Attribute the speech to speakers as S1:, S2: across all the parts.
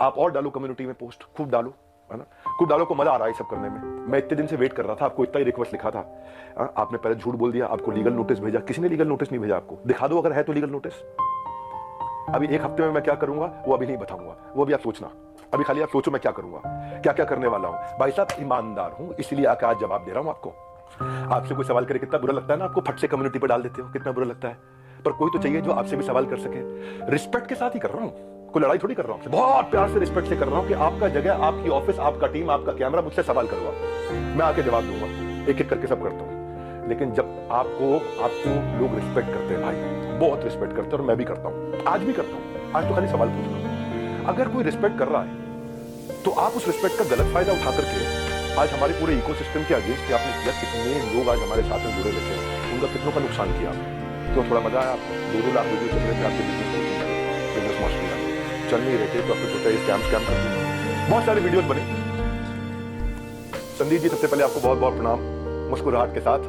S1: आप और डालो कम्युनिटी में पोस्ट, खूब डालो, है ना, खूब डालो। को मजा आ रहा है सब करने में। मैं इतने दिन से वेट कर रहा था, आपको इतना ही रिक्वेस्ट लिखा था। आपने पहले झूठ बोल दिया, आपको लीगल नोटिस भेजा। किसी ने लीगल नोटिस नहीं भेजा आपको। दिखा दो अगर है तो लीगल नोटिस। अभी एक हफ्ते में मैं क्या करूंगा वो अभी नहीं बताऊंगा, वो भी आप सोचना। अभी खाली आप सोचो मैं क्या करूंगा, क्या क्या करने वाला हूं। भाई साहब ईमानदार हूं, इसलिए आकर आज जवाब दे रहा हूं आपको। आपसे कोई सवाल करे कितना बुरा लगता है ना आपको, फट से कम्युनिटी पर डाल देते हो, कितना बुरा लगता है। पर कोई तो चाहिए जो आपसे भी सवाल कर सके। रिस्पेक्ट के साथ ही कर रहा हूं, कोई लड़ाई थोड़ी कर रहा हूं, बहुत प्यार से रिस्पेक्ट से कर रहा हूं कि आपका जगह, आपकी ऑफिस, आपका टीम, आपका कैमरा, मुझसे सवाल करवा, मैं आके जवाब दूंगा। एक एक करके सब करता हूं। लेकिन जब आपको लोग रिस्पेक्ट करते हैं भाई, बहुत रिस्पेक्ट करते हैं, और मैं भी करता हूं, आज भी करता हूं। आज तो खाली सवाल पूछ रहा हूं। अगर कोई रिस्पेक्ट कर रहा है तो आप उस रिस्पेक्ट का गलत फायदा उठा करके आज हमारे पूरे इकोसिस्टम के अगेंस्ट आपने किया। कितने लोग आज हमारे साथ में जुड़े रहते हैं, उनका कितनों का नुकसान किया। तो थोड़ा मजा आया आपको। 2-2 लाख वीडियो चल रहे थे आपके बिजनेस मास्टरी में, चल नहीं रहे थे तो आपको सोचा स्कैम कर दिया। बहुत सारे वीडियोस बने। संदीप जी, सबसे पहले आपको बहुत बहुत प्रणाम, मुस्कुराहट के साथ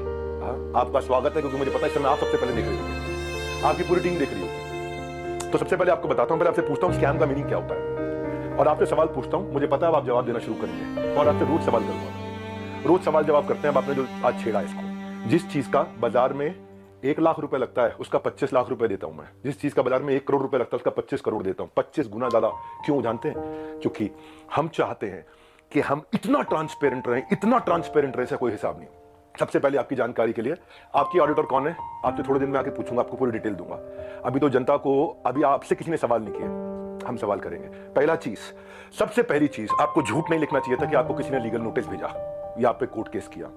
S1: आपका स्वागत है, क्योंकि मुझे पता है इस समय आप सबसे पहले देख रही होगी, आपकी पूरी टीम देख रही होगी। तो सबसे पहले आपको बताता हूं, पहले आपसे पूछता हूं स्कैम का मीनिंग क्या होता है, और आपसे सवाल पूछता हूं। मुझे पता है आप जवाब देना शुरू करेंगे, और आपसे रोज सवाल करूंगा। रोज सवाल जवाब करते हैं। अब आपने जो आज छेड़ा इसको, जिस चीज का बाजार में 1 लाख रुपए लगता है उसका 25 लाख रुपए देता हूं मैं। जिस चीज का बाजार में 1 करोड़ रुपए लगता है उसका 25 करोड़ देता हूं, 25 गुना ज्यादा। क्यों जानते हैं? क्योंकि हम चाहते हैं कि हम इतना ट्रांसपेरेंट रहें, इतना ट्रांसपेरेंट रहे, कोई हिसाब नहीं। सबसे पहले आपकी जानकारी के लिए, आपकी ऑडिटर कौन है आपसे थोड़े दिन में आके पूछूंगा, आपको पूरी डिटेल दूंगा। अभी तो जनता को, अभी आपसे किसी ने सवाल नहीं किए, हम सवाल करेंगे। पहला चीज, सबसे पहली चीज, आपको झूठ नहीं लिखना चाहिए था कि आपको किसी ने लीगल नोटिस भेजा या आप पे कोर्ट केस किया।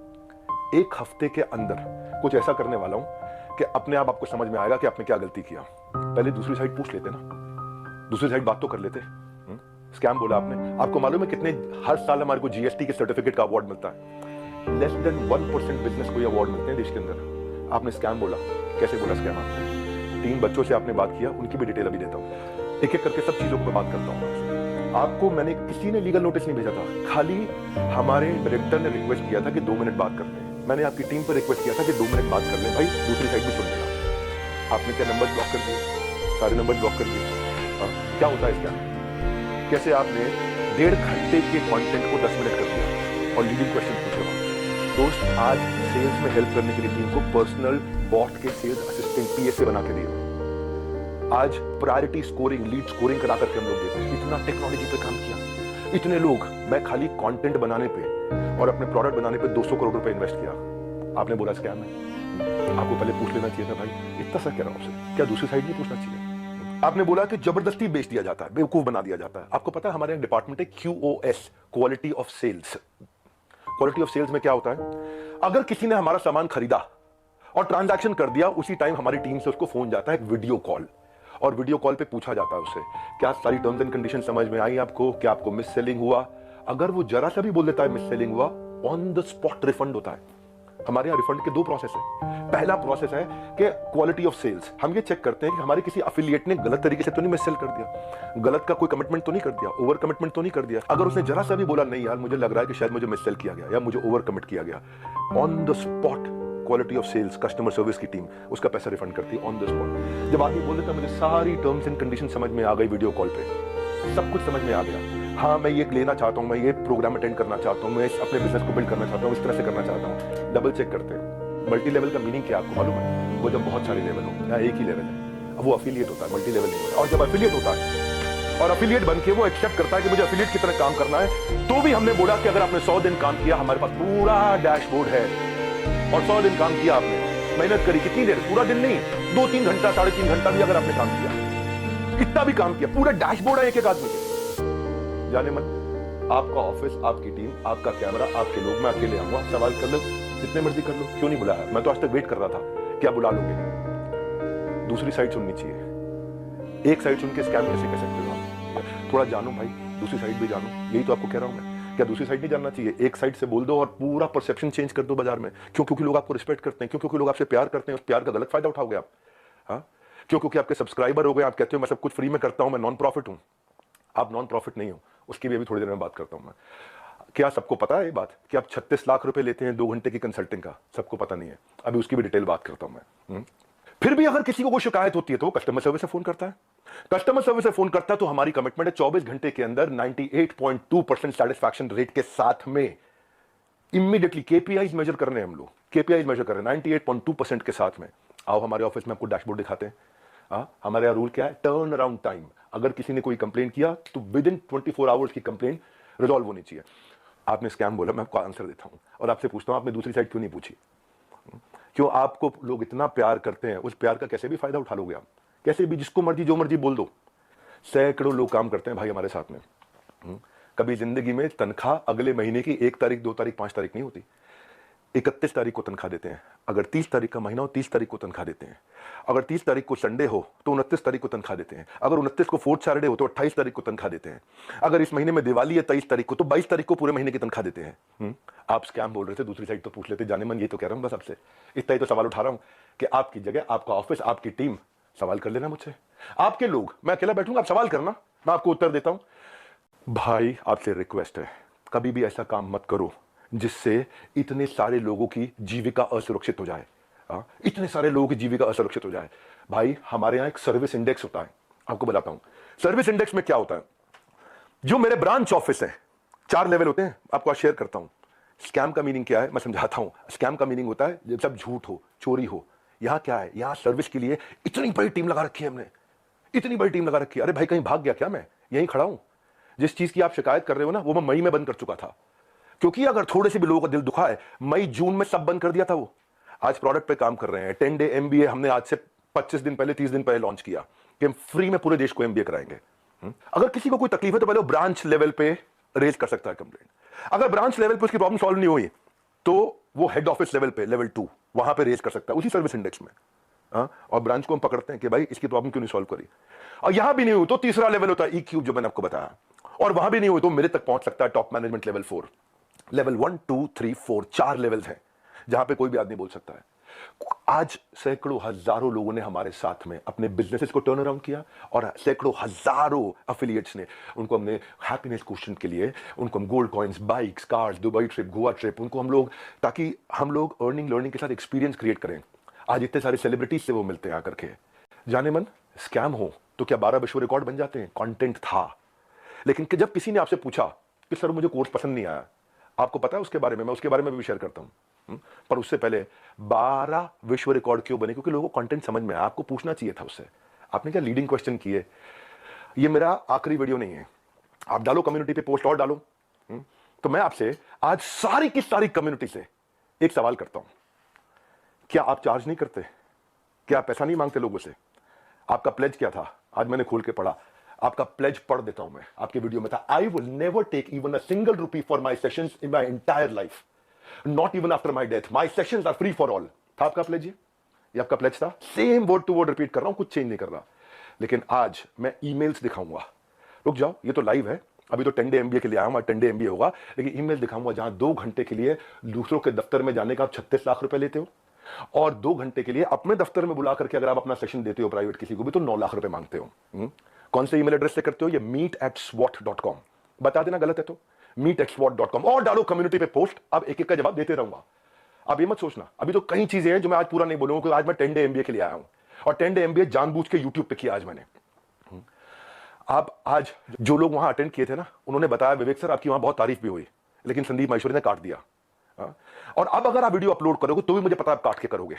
S1: 1 हफ्ते के अंदर कुछ ऐसा करने वाला हूं कि अपने आप आपको समझ में आएगा कि आपने क्या गलती किया। पहले दूसरी साइड पूछ लेते ना, दूसरी साइड बात तो कर लेते। स्कैम बोला आपने। आपको मालूम है कितने हर साल हमारे को जीएसटी के सर्टिफिकेट का अवार्ड मिलता है? लेस देन 1% बिजनेस को अवार्ड मिलते हैं देश के अंदर। आपने स्कैम बोला, कैसे बोला स्कैम आपने? 3 बच्चों से आपने बात किया, उनकी भी डिटेल अभी देता हूं। एक एक करके सब चीजों पर बात करता हूं। आपको मैंने, किसी ने लीगल नोटिस नहीं भेजा था, खाली हमारे डायरेक्टर ने रिक्वेस्ट किया था कि 2 मिनट बात करते हैं। मैंने आपकी टीम पर रिक्वेस्ट किया था कि 2 मिनट बात कर ले भाई, दूसरी साइड भी सुन लेना। आपने क्या नंबर ब्लॉक कर दिए? सारे नंबर ब्लॉक कर दिए। क्या होता है इसका? कैसे आपने 1.5 घंटे के कंटेंट को 10 मिनट कर दिया और लीडिंग क्वेश्चन पूछे वहां। दोस्त, आज सेल्स में हेल्प करने के लिए टीम को पर्सनल बॉट के सेल्स असिस्टेंट पीएसए बना के दिए। आज प्रायोरिटी स्कोरिंग, लीड स्कोरिंग करा करके हम लोग देते हैं। इतना टेक्नोलॉजी पे काम किया, इतने लोग। मैं खाली कंटेंट बनाने पे और अपने प्रोडक्ट बनाने पे 200 करोड़ रुपए इन्वेस्ट किया। आपने बोला स्कैम है। आपको पहले पूछ लेना चाहिए था भाई, इतना सा कह रहा हूं आपसे, क्या दूसरी साइड नहीं पूछना चाहिए? आपने बोला कि जबरदस्ती बेच दिया जाता है, बेवकूफ बना दिया जाता है। आपको पता है हमारे डिपार्टमेंट है QoS, quality of sales. Quality of sales में क्या होता है? अगर किसी ने हमारा सामान खरीदा और ट्रांजैक्शन कर दिया, उसी टाइम हमारी टीम से उसको फोन जाता है, एक वीडियो कॉल, और वीडियो कॉल पे पूछा जाता है उससे, क्या सारी टर्म्स एंड कंडीशन समझ में आई आपको? क्या आपको मिस सेलिंग हुआ? अगर वो जरा सा भी बोल देता है मिस सेलिंग हुआ, ऑन द स्पॉट रिफंड होता है। हमारे यहाँ रिफंड के 2 प्रोसेस है। पहला प्रोसेस है कि क्वालिटी ऑफ सेल्स, हम ये चेक करते हैं कि हमारे किसी एफिलिएट ने गलत तरीके से तो नहीं मिस सेल कर दिया, गलत का कोई कमिटमेंट तो नहीं कर दिया, ओवर कमिटमेंट तो नहीं कर दिया। अगर उसने जरा सा भी बोला नहीं यार मुझे लग रहा है कि शायद मुझे मिस सेल किया गया या मुझे ओवर कमिट किया गया, on the spot quality of sales customer service की टीम उसका पैसा रिफंड करती है ऑन द स्पॉट। जब आदमी बोल देता मुझे सारी टर्म्स एंड कंडीशन समझ में आ गई, वीडियो कॉल पे सब कुछ समझ में आ गया, हाँ मैं ये लेना चाहता हूँ, मैं ये प्रोग्राम अटेंड करना चाहता हूँ, मैं अपने बिजनेस को बिल्ड करना चाहता हूँ, इस तरह से करना चाहता हूँ, डबल चेक करते हैं। मल्टी लेवल का मीनिंग क्या आपको मालूम है? वो जब बहुत सारे लेवल हो या एक ही लेवल है, अब वो अफिलिएट होता है, मल्टी लेवल नहीं होता। और जब अफिलिएट होता है और अफिलिएट बन के वो एक्सेप्ट करता है कि मुझे अफिलिएट की तरह काम करना है, तो भी हमने बोला कि अगर आपने 100 दिन काम किया, हमारे पास पूरा डैशबोर्ड है, और 100 दिन काम किया आपने, मेहनत करी, कितनी देर? पूरा दिन नहीं, 2-3 घंटा, 3.5 घंटा भी अगर आपने काम किया, इतना भी काम किया, पूरा डैशबोर्ड है एक एक आदमी के। जाने मन, आपका ऑफिस, आपकी टीम, आपका कैमरा, आपके लोग, मैं अकेले आऊंगा, सवाल कर लो जितने मर्जी कर लो, क्यों नहीं बुलाया? मैं तो आज तक वेट कर रहा था, क्या बुला लोगे? दूसरी साइड सुननी चाहिए। एक साइड सुन के स्कैम कैसे कह सकते हो आप? थोड़ा जानो भाई, दूसरी साइड भी जानो, यही तो आपको कह रहा हूं मैं। क्या दूसरी साइड नहीं जानना चाहिए? एक साइड से बोल दो और पूरा परसेप्शन चेंज कर दो बाजार में। क्यों? क्योंकि लोग आपको रिस्पेक्ट करते हैं। क्यों? क्योंकि लोग आपसे प्यार करते हैं। उस प्यार का गलत फायदा उठाओगे आप? हाँ, क्यों? क्योंकि आपके सब्सक्राइबर हो गए, आप कहते हो मैं सब कुछ फ्री में करता हूं, मैं नॉन प्रॉफिट हूं। आप नॉन प्रॉफिट नहीं हो, उसकी भी अभी थोड़ी देर में बात करता हूं मैं। क्या सबको पता है ये बात कि आप 36 लाख रुपए लेते हैं 2 घंटे की कंसल्टिंग का? सबको पता नहीं है, अभी उसकी भी डिटेल बात करता हूं मैं। फिर भी अगर किसी को कोई शिकायत होती है तो वो कस्टमर सर्विस से फोन करता है। कस्टमर सर्विस से फोन करता है तो हमारी कमिटमेंट है 24 घंटे के अंदर 98.2% सेटिस्फैक्शन रेट के साथ में इमीडिएटली केपीआईज मेजर कर रहे हैं हम लोग, केपीआईज मेजर कर रहे हैं 98.2% के साथ में। आओ हमारे ऑफिस में आपको डैशबोर्ड दिखाते हैं। हमारे यहाँ रूल क्या है, टर्न अराउंड टाइम। अगर किसी ने कोई कंप्लेन किया तो विद इन 24 आवर्स की कंप्लेन रिजॉल्व होनी चाहिए। आपने स्कैम बोला, मैं आपको आंसर देता हूं और आपसे पूछता हूं आपने दूसरी साइड क्यों नहीं पूछी? क्यों आपको लोग इतना प्यार करते हैं, उस प्यार का कैसे भी फायदा उठा लोगे आप, कैसे भी जिसको मर्जी जो मर्जी बोल दो। सैकड़ों लोग काम करते हैं भाई हमारे साथ में। कभी जिंदगी में तनख्वाह अगले महीने की 1 तारीख 2 तारीख 5 तारीख नहीं होती, 31 तारीख को तनख्वाह देते हैं। अगर 30 तारीख का महीना हो 30 तारीख को तनख्वाह देते हैं। अगर 30 तारीख को संडे हो तो 29 तारीख को तनख्वाह देते हैं। अगर 29 को फोर्थ सैटरडे हो तो 28 तारीख को तनख्वाह देते हैं। अगर इस महीने में दिवाली है 23 तारीख को तो 22 तारीख को पूरे महीने की तनख्वाह देते हैं। आप स्कैम बोल रहे थे, दूसरी साइड तो पूछ लेते। जाने मन ये तो कह रहा हूं बस आपसे, इतना ही तो सवाल उठा रहा हूं कि आपकी जगह आपका ऑफिस आपकी टीम सवाल कर लेना मुझसे। आपके लोग, मैं अकेला बैठूंगा, आप सवाल करना, मैं आपको उत्तर देता हूं। भाई आपसे रिक्वेस्ट है, कभी भी ऐसा काम मत करो जिससे इतने सारे लोगों की जीविका असुरक्षित हो जाए। इतने सारे लोगों की जीविका असुरक्षित हो जाए। भाई हमारे यहां एक सर्विस इंडेक्स होता है, आपको बताता हूं। सर्विस इंडेक्स में क्या होता है, जो मेरे ब्रांच ऑफिस है 4 लेवल होते हैं, आपको आज शेयर करता हूं। स्कैम का मीनिंग क्या है मैं समझाता हूं। स्कैम का मीनिंग होता है जब सब झूठ हो, चोरी हो। यहां क्या है, यहां सर्विस के लिए इतनी बड़ी टीम लगा रखी है हमने, इतनी बड़ी टीम लगा रखी है। अरे भाई कहीं भाग गया क्या, मैं यहीं खड़ा हूं। जिस चीज की आप शिकायत कर रहे हो ना, वो मैं मई में बंद कर चुका था, क्योंकि अगर थोड़े से भी लोगों का दिल दुखा है, मई जून में सब बंद कर दिया था। वो आज प्रोडक्ट पे काम कर रहे हैं। 10 डे एमबीए हमने आज से 25 दिन पहले 30 दिन पहले लॉन्च किया कि हम फ्री में पूरे देश को एमबीए कराएंगे। अगर किसी को कोई तकलीफ है तो पहले वो ब्रांच लेवल पे रेज कर सकता है कंप्लेंट। अगर ब्रांच लेवल पे उसकी प्रॉब्लम सॉल्व नहीं हुई तो वो हेड ऑफिस लेवल पे लेवल 2 वहां पे रेज कर सकता है उसी सर्विस इंडेक्स में। और ब्रांच को हम पकड़ते हैं कि भाई इसकी प्रॉब्लम क्यों नहीं सॉल्व करी। और यहां भी नहीं हुई तो तीसरा लेवल होता है ई क्यूब, जो मैंने आपको बताया। और वहां भी नहीं हुई तो मेरे तक पहुंच सकता है top management level 4। Level 1 2 3 4 4 levels हैं जहां पे कोई भी आदमी बोल सकता है। आज सैकड़ों हजारों लोगों ने हमारे साथ में अपने बिजनेसेस को टर्न अराउंड किया और सैकड़ों हजारों एफिलिएट्स ने, उनको हमने हैप्पीनेस क्वेश्चन के लिए उनको हम gold coins, bikes, cars, Dubai trip, Goa trip, उनको हम लोग, ताकि हम लोग अर्निंग लर्निंग के साथ एक्सपीरियंस क्रिएट करें। आज इतने सारे सेलिब्रिटीज से वो मिलते हैं आकर के। जाने मन स्कैम हो तो क्या 12 विश्व रिकॉर्ड बन जाते हैं? कंटेंट था, लेकिन जब किसी ने आपसे पूछा कि सर मुझे कोर्स पसंद नहीं आया, आपको पता है उसके बारे में, मैं उसके बारे में भी शेयर करता हूं। पर उससे पहले 12 विश्व रिकॉर्ड क्यों बने? क्योंकि लोगों को कंटेंट समझ में आया। आपको पूछना चाहिए था उससे। आपने क्या लीडिंग क्वेश्चन किए। ये मेरा आखिरी वीडियो नहीं है, आप डालो कम्युनिटी पे पोस्ट और डालो। तो मैं आपसे आज सारी की सारी कम्युनिटी से एक सवाल करता हूं, क्या आप चार्ज नहीं करते? क्या आप पैसा नहीं मांगते लोगों से? आपका प्लेज क्या था? आज मैंने खोल के पढ़ा, आपका प्लेज पढ़ देता हूं मैं। आपके वीडियो में था, I will never take even a single rupee for my sessions in my entire life, not even after my death, my sessions are free for all. था आपका प्लेज? ये आपका प्लेज था। Same word to word repeat कर रहा हूं, कुछ change नहीं कर रहा। लेकिन आज मैं ईमेल्स दिखाऊंगा। रुक जाओ, ये तो लाइव है, अभी तो 10 डे एमबीए के लिए आया हूं, 10 डे एमबीए होगा, लेकिन ईमेल दिखाऊंगा जहां 2 घंटे के लिए दूसरों के दफ्तर में जाने का आप 36 लाख रुपए लेते हो, और 2 घंटे के लिए अपने दफ्तर में बुला करके अगर आप अपना सेशन देते हो प्राइवेट किसी को भी तो 9 लाख रुपए मांगते हो। कौन से ईमेल एड्रेस से करते हो? ये meet@swat.com। बता देना गलत है तो meet@swat.com, और डालो कम्युनिटी पे पोस्ट। अब एक एक का जवाब देते रहूंगा। अब ये मत सोचना, अभी तो कई चीजें हैं जो मैं आज पूरा नहीं बोलूंगा, क्योंकि आज मैं 10 डे एमबीए के लिए आया हूं, और 10 डे एमबीए जानबूझ के यूट्यूब पे किया आज मैंने। आप आज जो लोग वहां अटेंड किए थे ना, उन्होंने बताया विवेक सर आपकी वहां बहुत तारीफ भी हुई, लेकिन संदीप माहेश्वरी ने काट दिया। और अब अगर आप वीडियो अपलोड करोगे तो भी मुझे पता आप काट के करोगे,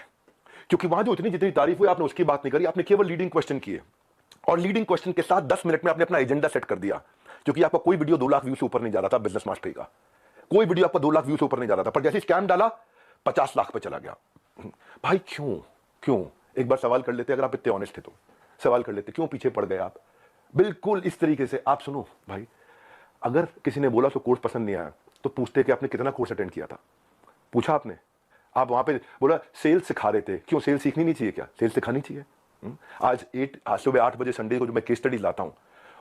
S1: क्योंकि वहां जो इतनी जितनी तारीफ हुई आपने उसकी बात नहीं करी, आपने केवल लीडिंग क्वेश्चन किए, और लीडिंग क्वेश्चन के साथ 10 मिनट में आपने अपना एजेंडा सेट कर दिया। क्योंकि आपका कोई वीडियो 2 लाख व्यू से ऊपर नहीं जा रहा था बिजनेस मास्टरी का, कोई वीडियो आपका 2 लाख व्यू से ऊपर नहीं जा रहा था, पर जैसे स्कैम डाला 50 लाख पे चला गया। भाई क्यों एक बार सवाल कर लेते, अगर आप इतने ऑनेस्ट थे तो सवाल कर लेते, क्यों पीछे पड़ गए आप? बिल्कुल इस तरीके से आप सुनो भाई, अगर किसी ने बोला तो कोर्स पसंद नहीं आया तो पूछते कि आपने कितना कोर्स अटेंड किया था? पूछा आपने? आप वहां पे बोला सेल्स सिखा रहे थे, क्यों सेल्स सीखनी नहीं चाहिए? क्या सेल्स सिखानी चाहिए? आज सुबह 8 बजे संडे को जो मैं केस स्टडी लाता हूं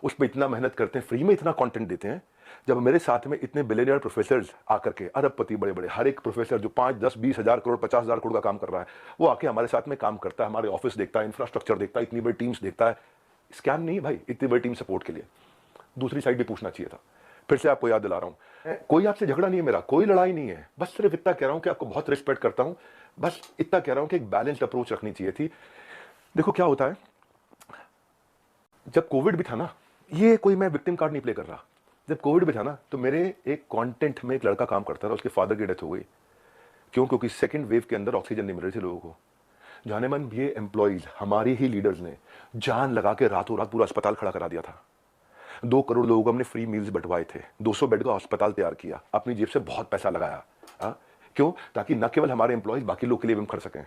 S1: उस पर इतना मेहनत करते हैं, फ्री में इतना कंटेंट देते हैं। जब मेरे साथ में इतने बिलियनियर प्रोफेसर्स आकर के, अरबपति बड़े बड़े, हर एक प्रोफेसर जो 5 10 20 हजार करोड़ 50 हजार करोड़ का काम कर रहा है, वो आके हमारे साथ में काम करता है, हमारे ऑफिस देखता है, इंफ्रास्ट्रक्चर देखता है, इतनी बड़ी टीम्स देखता है। स्कैम नहीं भाई, इतनी बड़ी टीम सपोर्ट के लिए। दूसरी साइड भी पूछना चाहिए था। फिर से आपको याद दिला रहा हूं, कोई आपसे झगड़ा नहीं है मेरा, कोई लड़ाई नहीं है, बस सिर्फ इतना कह रहा हूं कि आपको बहुत रिस्पेक्ट करता हूं, बस इतना कह रहा हूं कि एक बैलेंस्ड अप्रोच रखनी चाहिए थी। देखो क्या होता है, जब कोविड भी था ना, ये कोई मैं विक्टिम कार्ड नहीं प्ले कर रहा, जब कोविड भी था ना तो मेरे एक कंटेंट में एक लड़का काम करता था, उसके फादर की डेथ हो गई। क्यों? क्योंकि सेकंड वेव के अंदर ऑक्सीजन नहीं मिल रही थी लोगों को। जाने मन ये एम्प्लॉइज, हमारी ही लीडर्स ने जान लगा के रातों रात पूरा अस्पताल खड़ा करा दिया था। 2 करोड़ लोगों को हमने फ्री मील्स बंटवाए थे, 200 बेड का अस्पताल तैयार किया, अपनी जेब से बहुत पैसा लगाया। क्यों? ताकि न केवल हमारे एम्प्लॉइज, बाकी लोग के लिए भी हम कर सकें।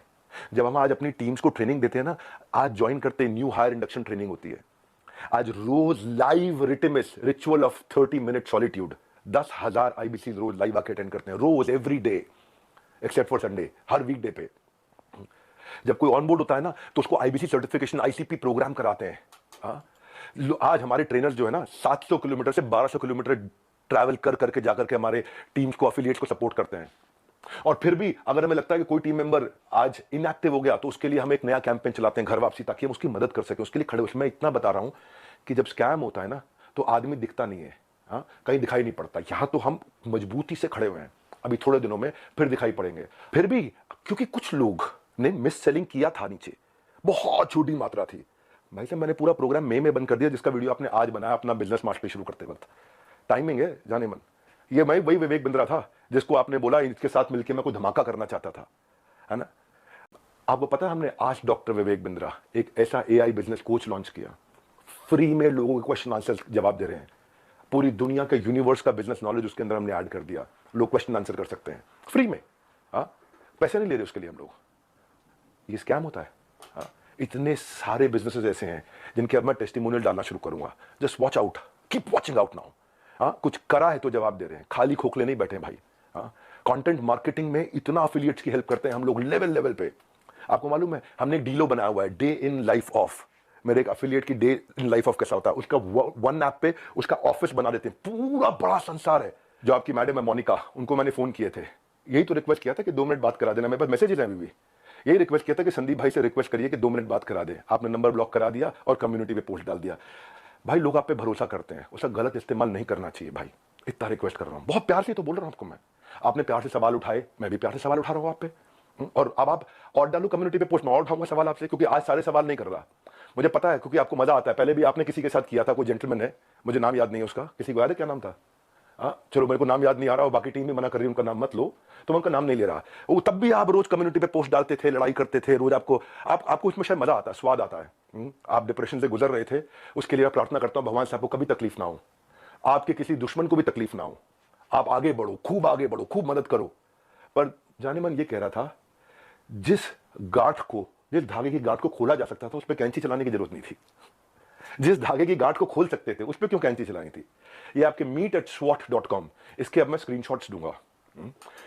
S1: जब हम आज अपनी टीम्स को ट्रेनिंग देते हैं ना, आज ज्वाइन करते हैं, न्यू हायर इंडक्शन ट्रेनिंग होती है, आज रोज लाइव रिटिमिस ritual of 30 minute solitude, 10,000 IBC रोज लाइव आके अटेंड करते हैं, रोज every day except for Sunday, हर वीकडे पे। जब कोई ऑन बोर्ड होता है ना तो उसको आईबीसी सर्टिफिकेशन, आईसीपी प्रोग्राम कराते हैं। आज हमारे ट्रेनर्स जो है ना 700 किलोमीटर से 1200 किलोमीटर ट्रैवल कर करके जाकर के हमारे टीम्स को, अफिलिएट्स को सपोर्ट करते हैं। और फिर भी अगर हमें लगता है कि कोई टीम मेंबर आज इनएक्टिव हो गया तो उसके लिए हम एक नया कैंपेन चलाते हैं, घर वापसी, ताकि हम उसकी मदद कर सके, उसके लिए खड़े। उसमें इतना बता रहा हूं कि जब स्कैम होता है ना तो आदमी दिखता नहीं है, कहीं दिखाई नहीं पड़ता। यहां तो हम मजबूती से खड़े हुए हैं, अभी थोड़े दिनों में फिर दिखाई पड़ेंगे। फिर भी क्योंकि कुछ लोग ने मिस सेलिंग किया था, नीचे बहुत छोटी मात्रा थी। भाई साहब, मैंने पूरा प्रोग्राम मई में बंद कर दिया, जिसका वीडियो आपने आज बनाया अपना बिजनेस मास्टरी शुरू करते वक्त। टाइमिंग है जाने मन। ये मैं वही विवेक बिंद्रा था जिसको आपने बोला इसके साथ मिलकर मैं कोई धमाका करना चाहता था, है ना। आपको पता है हमने आज डॉक्टर विवेक बिंद्रा एक ऐसा एआई बिजनेस कोच लॉन्च किया, फ्री में लोगों के क्वेश्चन आंसर जवाब दे रहे हैं। पूरी दुनिया के यूनिवर्स का बिजनेस नॉलेज उसके अंदर हमने ऐड कर दिया, लोग क्वेश्चन आंसर कर सकते हैं फ्री में। पैसे नहीं ले रहे उसके लिए हम लोग। ये स्कैम होता है। इतने सारे बिजनेसेस ऐसे हैं जिनके अब मैं टेस्टिमोनियल डालना शुरू करूंगा। Just watch out, keep watching out now. कुछ करा है तो जवाब दे रहे हैं, खाली खोखले नहीं बैठे भाई। कंटेंट मार्केटिंग में इतना अफिलिएट्स की हेल्प करते हैं हम लोग लेवल पे। आपको मालूम है हमने एक डीलो बनाया हुआ है, डे इन लाइफ ऑफ। मेरे एक अफिलिएट की डे इन लाइफ ऑफ कैसा होता है, उसका वन ऐप पे उसका ऑफिस बना देते हैं, पूरा बड़ा संसार है। जो आपकी मैडम है मोनिका, उनको मैंने फोन किए थे, यही तो रिक्वेस्ट किया था कि 2 मिनट बात करा देना। मेरे पास मैसेजेस हैं अभी भी, यही रिक्वेस्ट किया था कि संदीप भाई से रिक्वेस्ट करिए कि 2 मिनट बात करा दे। आपने नंबर ब्लॉक करा दिया और कम्युनिटी पे पोस्ट डाल दिया। भाई लोग आप पे भरोसा करते हैं, उसका गलत इस्तेमाल नहीं करना चाहिए भाई। इतना रिक्वेस्ट कर रहा हूं, बहुत प्यार से तो बोल रहा हूं आपको मैं। आपने प्यार से सवाल उठाए, मैं भी प्यार से सवाल उठा रहा हूं आप पे। और अब आप और डालू कम्युनिटी पे पोस्ट में और उठाऊंगा सवाल आपसे, क्योंकि आज सारे सवाल नहीं कर रहा। मुझे पता है, क्योंकि आपको मजा आता है। पहले भी आपने किसी के साथ किया था, कोई जेंटलमैन है, मुझे नाम याद नहीं है उसका, किसी को याद है क्या नाम था? चलो मेरे को नाम याद नहीं आ रहा और बाकी टीम भी मना कर रही है उनका नाम मत लो, तो मैं उनका नाम नहीं ले रहा। वो तब भी आप रोज कम्युनिटी पे पोस्ट डालते थे, लड़ाई करते थे रोज। आपको उसमें शायद मजा आता है, स्वाद आता है। आप डिप्रेशन से गुजर रहे थे, उसके लिए मैं प्रार्थना करता हूं भगवान से आपको कभी तकलीफ ना हो, आपके किसी दुश्मन को भी तकलीफ ना हो। आप आगे बढ़ो, खूब आगे बढ़ो, खूब मदद करो। पर जाने मन ये कह रहा था, जिस धागे की गांठ को खोला जा सकता था उस पर कैंची चलाने की जरूरत नहीं थी। जिस धागे की गांठ को खोल सकते थे उस पर क्यों कैंची चलानी थी? ये आपके meet@swat.com, इसके अब मैं स्क्रीनशॉट्स दूंगा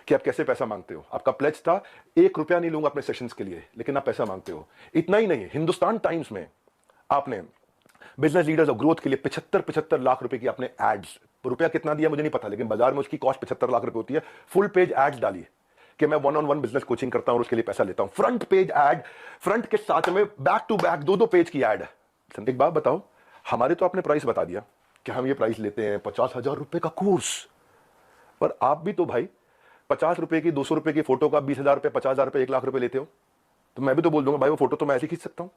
S1: कि आप कैसे पैसा मांगते हो। आपका प्लेज था 1 रुपया नहीं लूंगा अपने सेशंस के लिए, लेकिन आप पैसा मांगते हो। इतना ही नहीं, हिंदुस्तान टाइम्स में आपने बिजनेस लीडर्स और ग्रोथ के लिए 75 लाख रुपए की आपने एड्स, रुपया कितना दिया मुझे नहीं पता, लेकिन बाजार में उसकी कॉस्ट 75 लाख रुपए होती है। फुल पेज एड्स डाली कि मैं 1-on-1 बिजनेस कोचिंग करता हूं और उसके लिए पैसा लेता हूं। फ्रंट पेज एड, फ्रंट के साथ में बैक टू बैक 2-2 पेज की एड। एक बात बताओ, हमारे तो आपने प्राइस बता दिया कि हम ये प्राइस लेते हैं 50,000 रुपए का कोर्स, पर आप भी तो भाई 50 रुपए की, 200 रुपए की फोटो का 20,000 रुपए, 50,000 रुपए, 1 लाख रुपए लेते हो। तो मैं भी तो बोल दूंगा भाई वो फोटो तो मैं ऐसे खींच सकता हूं।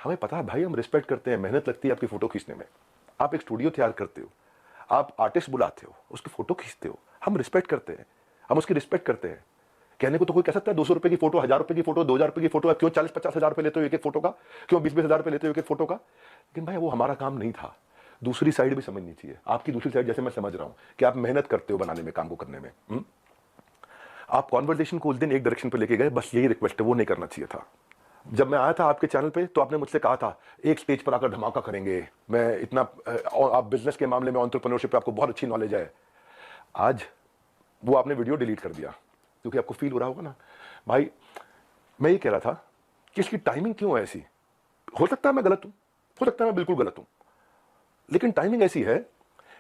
S1: हमें पता है भाई, हम रिस्पेक्ट करते हैं, मेहनत लगती है आपकी फोटो खींचने में। आप एक स्टूडियो तैयार करते हो, आप आर्टिस्ट बुलाते हो, उसकी फोटो खींचते हो, हम रिस्पेक्ट करते हैं, हम उसकी रिस्पेक्ट करते हैं। कहने को तो कोई कह सकता है 200 रुपए की फोटो, 1,000 रुपए की फोटो, 2,000 रुपए की फोटो, क्यों 40-50 हजार रुपए लेते हो एक फोटो का, क्यों 20-20 हजार रुपए लेते हो एक फोटो का? लेकिन भाई वो हमारा काम नहीं था। दूसरी साइड भी समझनी चाहिए, आपकी दूसरी साइड जैसे मैं समझ रहा हूं कि आप मेहनत करते हो बनाने में, काम को करने में। आप कॉन्वर्सेशन को उस दिन एक डायरेक्शन पे लेके गए, बस यही रिक्वेस्ट है, वो नहीं करना चाहिए था। जब मैं आया था आपके चैनल पे तो आपने मुझसे कहा था एक स्टेज पर आकर धमाका करेंगे, मैं इतना, आप बिजनेस के मामले में, एंटरप्रेन्योरशिप पे आपको बहुत अच्छी नॉलेज है। आज वो आपने वीडियो डिलीट कर दिया क्योंकि आपको फील हो रहा होगा ना भाई। मैं ये कह रहा था कि इसकी टाइमिंग क्यों है ऐसी? हो सकता है मैं गलत हूं, हो सकता है मैं बिल्कुल गलत हूं, लेकिन टाइमिंग ऐसी है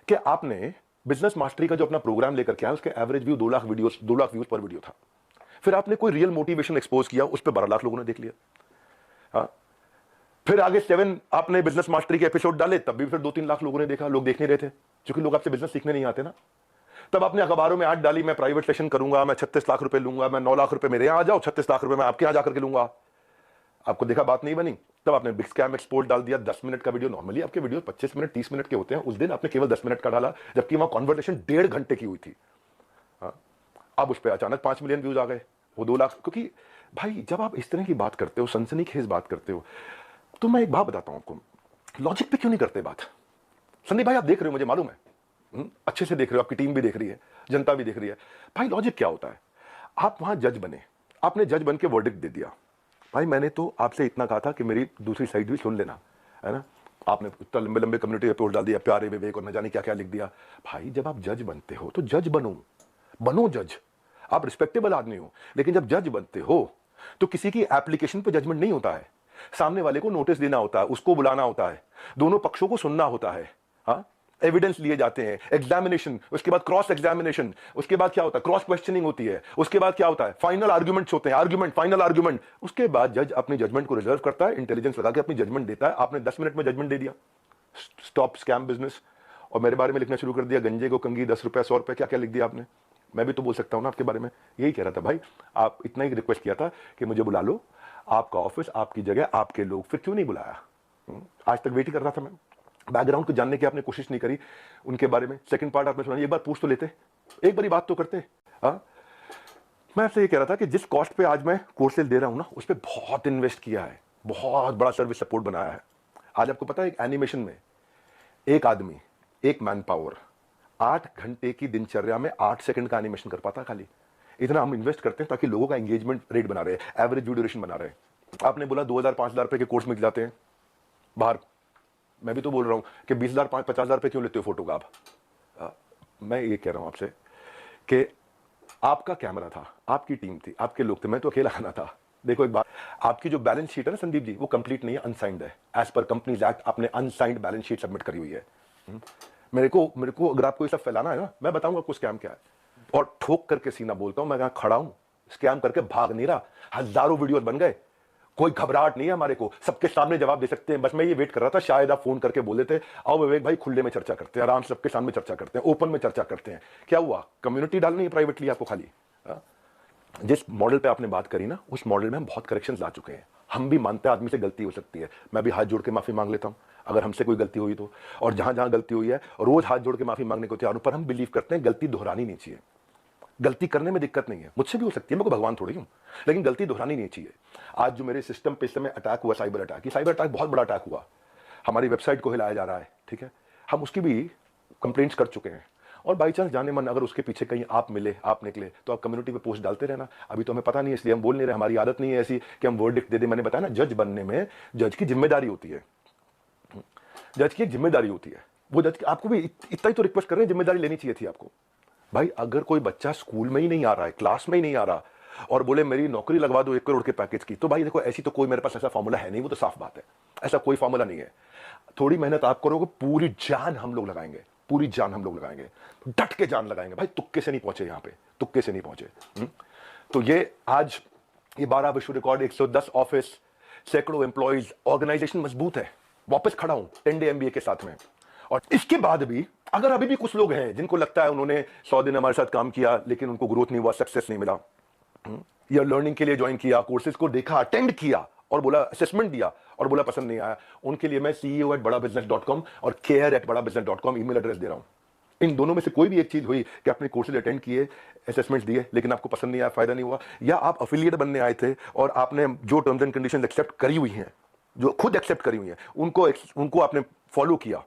S1: कि आपने बिजनेस मास्टरी का जो अपना प्रोग्राम लेकर के आया, उसके एवरेज व्यू 2 लाख व्यूज पर वीडियो था। फिर आपने कोई रियल मोटिवेशन एक्सपोज किया, उस पर 12 लाख लोगों ने देख लिया। फिर आगे 7 आपने बिजनेस मास्टरी के एपिसोड डाले, तब भी फिर 2-3 लाख लोगों ने देखा। लोग देख नहीं रहे थे क्योंकि लोग आपसे बिजनेस सीखने नहीं आते ना। तब आपने अखबारों में ऐड डाली, मैं प्राइवेट सेशन करूंगा, मैं 36 लाख रुपए लूंगा, मैं 9 लाख रुपए मेरे यहां आ जाओ, 36 लाख रुपए मैं आपके यहां जाकर के लूंगा। आपको देखा बात नहीं बनी, तब आपने बिग स्कैम एक्सपोर्ट डाल दिया, 10 मिनट का वीडियो। नॉर्मली आपके वीडियो 25 मिनट 30 मिनट के होते हैं, उस दिन आपने केवल 10 मिनट का डाला, जबकि वहां कॉन्वर्सेशन 1.5 घंटे की हुई थी। अब उस पर अचानक 5 मिलियन व्यूज आ गए, वो 2 लाख। क्योंकि भाई जब आप इस तरह की बात करते हो, सनसनीखेज बात करते हो, तो मैं एक बात बताता हूं आपको, लॉजिक पे क्यों नहीं करते बात। संदीप भाई आप देख रहे हो, मुझे मालूम है, अच्छे से देख रहे हो, आपकी टीम भी देख रही है, जनता भी देख रही है। भाई लॉजिक क्या होता है, आप वहां जज बने, आपने जज बन के वर्डिक्ट दे दिया। भाई मैंने तो आपसे इतना कहा था कि मेरी दूसरी साइड भी सुन लेना, है ना। आपने इतना लंबे लंबे कम्युनिटी रिपोर्ट डाल दिया, प्यारे विवेक और न जाने क्या क्या लिख दिया। भाई जब आप जज बनते हो तो जज बनो जज। आप रिस्पेक्टेबल आदमी हो, लेकिन जब जज बनते हो तो किसी की एप्लीकेशन पे जजमेंट नहीं होता है। सामने वाले को नोटिस देना होता है, उसको बुलाना होता है, दोनों पक्षों को सुनना होता है, हाँ, एविडेंस लिए जाते हैं, एग्जामिनेशन, उसके बाद क्रॉस एग्जामिनेशन, उसके बाद क्या होता है, क्रॉस क्वेश्चनिंग होती है, उसके बाद क्या होता है, फाइनल आर्गुमेंट्स होते हैं, आर्गुमेंट, फाइनल आर्गुमेंट। उसके बाद जज अपनी जजमेंट को रिजर्व करता है, इंटेलिजेंस लगा के अपनी जजमेंट देता है। आपने 10 मिनट में जजमेंट दे दिया, स्टॉप स्कैम बिजनेस, और मेरे बारे में लिखना शुरू कर दिया, गंजे को कंगी, 10 रुपए 100 रुपए, क्या क्या लिख दिया आपने। मैं भी तो बोल सकता हूं ना आपके बारे में, यही कह रहा था भाई। आप इतना ही रिक्वेस्ट किया था कि मुझे बुला लो, आपका ऑफिस, आपकी जगह, आपके लोग, फिर क्यों नहीं बुलाया। आज तक वेट ही कर रहा था मैं, बैकग्राउंड को जानने की आपने कोशिश नहीं करी उनके बारे में। सेकंड पार्ट आपने सुना, एक बार पूछ तो लेते, एक बारी बात तो करते। मैं आपसे ये कह रहा था कि जिस कॉस्ट पे आज मैं कोर्सेज दे रहा हूं ना, उस पर बहुत इन्वेस्ट किया है, बहुत बड़ा सर्विस सपोर्ट बनाया है। आज आपको पता है एक एनिमेशन में एक आदमी, एक मैन पावर 8 घंटे की दिनचर्या में 8 सेकंड का एनिमेशन कर पाता। खाली इतना हम इन्वेस्ट करते हैं ताकि लोगों का एंगेजमेंट रेट बना रहे, एवरेज व्यू ड्यूरेशन बना रहे। आपने बोला 2000-5000 रुपए के कोर्स में जाते हैं बाहर, मैं भी तो बोल रहा हूं कि 20,000-50,000 रुपए क्यों लेते हो फोटो का आप। मैं ये कह रहा हूं आपसे कि आपका कैमरा था, आपकी टीम थी, आपके लोग थे, मैं तो अकेला आना था। देखो एक बात, आपकी जो बैलेंस शीट है ना संदीप जी, वो कंप्लीट नहीं है, अनसाइंड है। एज पर कंपनीज एक्ट आपने अनसाइंड बैलेंस शीट सबमिट करी हुई है। मेरे को अगर आपको ये सब फैलाना है ना, मैं बताऊंगा आपको स्कैम क्या है, और ठोक करके सीना बोलता हूं, मैं यहां खड़ा हूं, स्कैम करके भाग नहीं रहा। हजारों वीडियोस बन गए, कोई घबराहट नहीं है हमारे को, सबके सामने जवाब दे सकते हैं। बस मैं ये वेट कर रहा था, शायद आप फोन करके बोल देते, आओ विवेक भाई खुले में चर्चा करते हैं, आराम से सबके सामने चर्चा करते हैं, ओपन में चर्चा करते हैं। क्या हुआ, कम्युनिटी डालनी है प्राइवेटली आपको खाली। जिस मॉडल पे आपने बात करी ना, उस मॉडल में हम बहुत करेक्शंस ला चुके हैं। हम भी मानते हैं आदमी से गलती हो सकती है, मैं भी हाथ जोड़ के माफी मांग लेता हूं अगर हमसे कोई गलती हुई तो। और जहां जहां गलती हुई है रोज हाथ जोड़ के माफी मांगने को तैयार हूं, पर हम बिलीव करते हैं गलती दोहरानी नहीं चाहिए। गलती करने में दिक्कत नहीं है, मुझसे भी हो सकती है, मैं कोई भगवान थोड़ी हूं, लेकिन गलती दोहरानी नहीं चाहिए। आज जो मेरे सिस्टम पे इस समय अटैक हुआ, साइबर अटैक, ये साइबर अटैक बहुत बड़ा अटैक हुआ, हमारी वेबसाइट को हिलाया जा रहा है, ठीक है, हम उसकी भी कंप्लेंट्स कर चुके हैं। और बाई चांस जाने मन अगर उसके पीछे कहीं आप मिले, आप निकले, तो आप कम्युनिटी पे पोस्ट डालते रहना। अभी तो हमें पता नहीं है, इसलिए हम बोल नहीं रहे, हमारी आदत नहीं है ऐसी कि हम वर्डिक्ट दे दें। मैंने बताया ना, जज बनने में जज की जिम्मेदारी होती है, जज की एक जिम्मेदारी होती है। वो जज आपको भी इतना ही तो रिक्वेस्ट कर रहे हैं, जिम्मेदारी लेनी चाहिए थी आपको। भाई अगर कोई बच्चा स्कूल में ही नहीं आ रहा है, क्लास में ही नहीं आ रहा, और बोले मेरी नौकरी लगवा दो 1 करोड़ के पैकेज की, तो भाई देखो ऐसी तो कोई मेरे पास ऐसा फॉर्मूला है नहीं, वो तो साफ बात है, ऐसा कोई फॉर्मूला नहीं है। थोड़ी मेहनत आप करोगे, पूरी जान हम लोग लगाएंगे, पूरी जान हम लोग लगाएंगे, डट के जान लगाएंगे भाई। तुक्के से नहीं पहुंचे यहाँ पे, तुक्के से नहीं पहुंचे। तो ये आज ये 12 विश्व रिकॉर्ड, 110 ऑफिस, सैकड़ों एम्प्लॉइज, ऑर्गेनाइजेशन मजबूत है। वापस खड़ा हूं 10 डे MBA के साथ में। और इसके बाद भी अगर अभी भी कुछ लोग हैं जिनको लगता है उन्होंने 100 दिन हमारे साथ काम किया लेकिन उनको ग्रोथ नहीं हुआ, सक्सेस नहीं मिला, या लर्निंग के लिए ज्वाइन किया, कोर्सेज को देखा, अटेंड किया और बोला, असेसमेंट दिया और बोला पसंद नहीं आया, उनके लिए मैं CEO@badabusiness.com और care@badabusiness.com ईमेल एड्रेस दे रहा हूं। इन दोनों में से कोई भी एक चीज हुई कि आपने कोर्सेज अटेंड किए, असेसमेंट्स दिए, लेकिन आपको पसंद नहीं आया, फायदा नहीं हुआ, या आप अफिलिएट बनने आए थे और आपने जो टर्म्स एंड कंडीशंस एक्सेप्ट करी हुई हैं, जो खुद एक्सेप्ट करी हुई हैं, उनको आपने फॉलो किया,